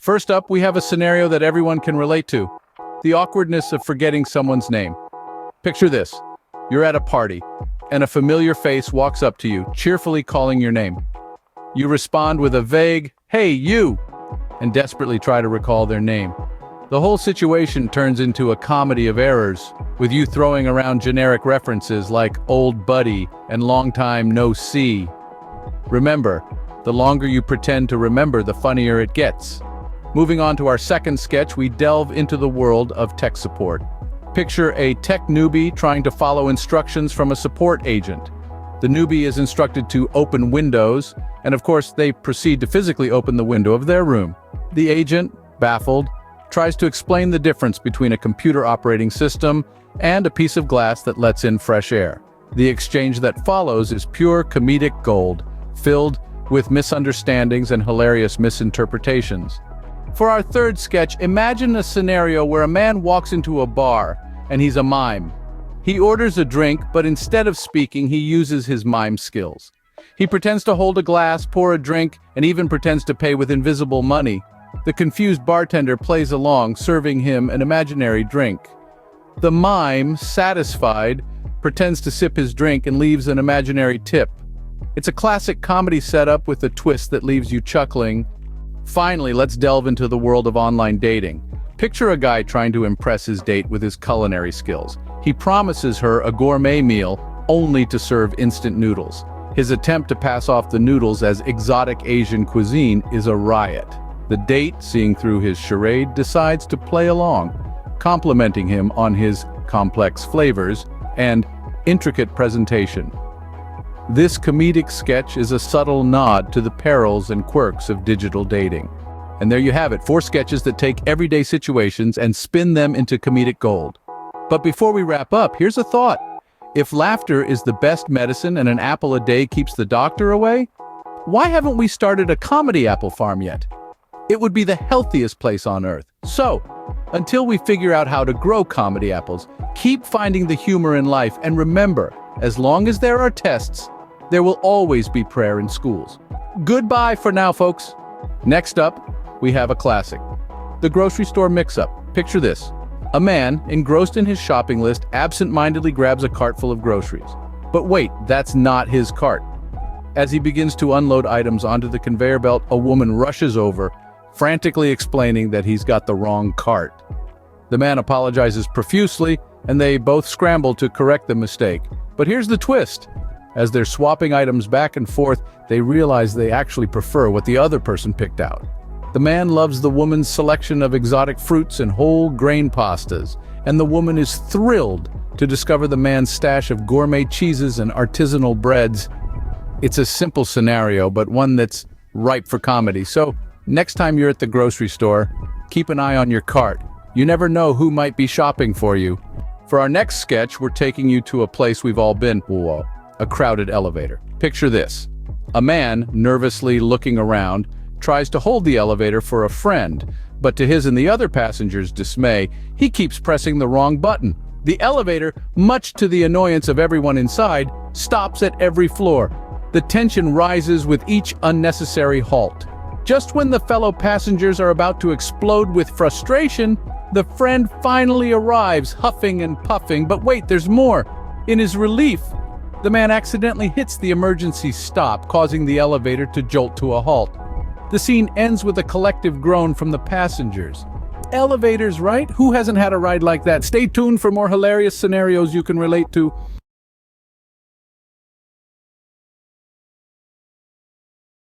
First up, we have a scenario that everyone can relate to. The awkwardness of forgetting someone's name. Picture this. You're at a party, and a familiar face walks up to you, cheerfully calling your name. You respond with a vague, "Hey, you!" and desperately try to recall their name. The whole situation turns into a comedy of errors, with you throwing around generic references like old buddy and long time no see. Remember, the longer you pretend to remember, the funnier it gets. Moving on to our second sketch, we delve into the world of tech support. Picture a tech newbie trying to follow instructions from a support agent. The newbie is instructed to open Windows, and of course they proceed to physically open the window of their room. The agent, baffled, tries to explain the difference between a computer operating system and a piece of glass that lets in fresh air. The exchange that follows is pure comedic gold, filled with misunderstandings and hilarious misinterpretations. For our third sketch, imagine a scenario where a man walks into a bar and he's a mime. He orders a drink, but instead of speaking, he uses his mime skills. He pretends to hold a glass, pour a drink, and even pretends to pay with invisible money. The confused bartender plays along, serving him an imaginary drink. The mime, satisfied, pretends to sip his drink and leaves an imaginary tip. It's a classic comedy setup with a twist that leaves you chuckling. Finally, let's delve into the world of online dating. Picture a guy trying to impress his date with his culinary skills. He promises her a gourmet meal, only to serve instant noodles. His attempt to pass off the noodles as exotic Asian cuisine is a riot. The date, seeing through his charade, decides to play along, complimenting him on his complex flavors and intricate presentation. This comedic sketch is a subtle nod to the perils and quirks of digital dating. And there you have it, 4 sketches that take everyday situations and spin them into comedic gold. But before we wrap up, here's a thought. If laughter is the best medicine and an apple a day keeps the doctor away, why haven't we started a comedy apple farm yet? It would be the healthiest place on earth. So, until we figure out how to grow comedy apples, keep finding the humor in life, and remember, as long as there are tests, there will always be prayer in schools. Goodbye for now, folks. Next up, we have a classic. The grocery store mix-up. Picture this. A man, engrossed in his shopping list, absent-mindedly grabs a cart full of groceries. But wait, that's not his cart. As he begins to unload items onto the conveyor belt, a woman rushes over, frantically explaining that he's got the wrong cart. The man apologizes profusely, and they both scramble to correct the mistake. But here's the twist. As they're swapping items back and forth, they realize they actually prefer what the other person picked out. The man loves the woman's selection of exotic fruits and whole grain pastas, and the woman is thrilled to discover the man's stash of gourmet cheeses and artisanal breads. It's a simple scenario, but one that's ripe for comedy. So, next time you're at the grocery store, keep an eye on your cart. You never know who might be shopping for you. For our next sketch, we're taking you to a place we've all been. A crowded elevator. Picture this. A man, nervously looking around, tries to hold the elevator for a friend, but to his and the other passengers' dismay, he keeps pressing the wrong button. The elevator, much to the annoyance of everyone inside, stops at every floor. The tension rises with each unnecessary halt. Just when the fellow passengers are about to explode with frustration, the friend finally arrives, huffing and puffing. But wait, there's more. In his relief, the man accidentally hits the emergency stop, causing the elevator to jolt to a halt. The scene ends with a collective groan from the passengers. Elevators, right? Who hasn't had a ride like that? Stay tuned for more hilarious scenarios you can relate to.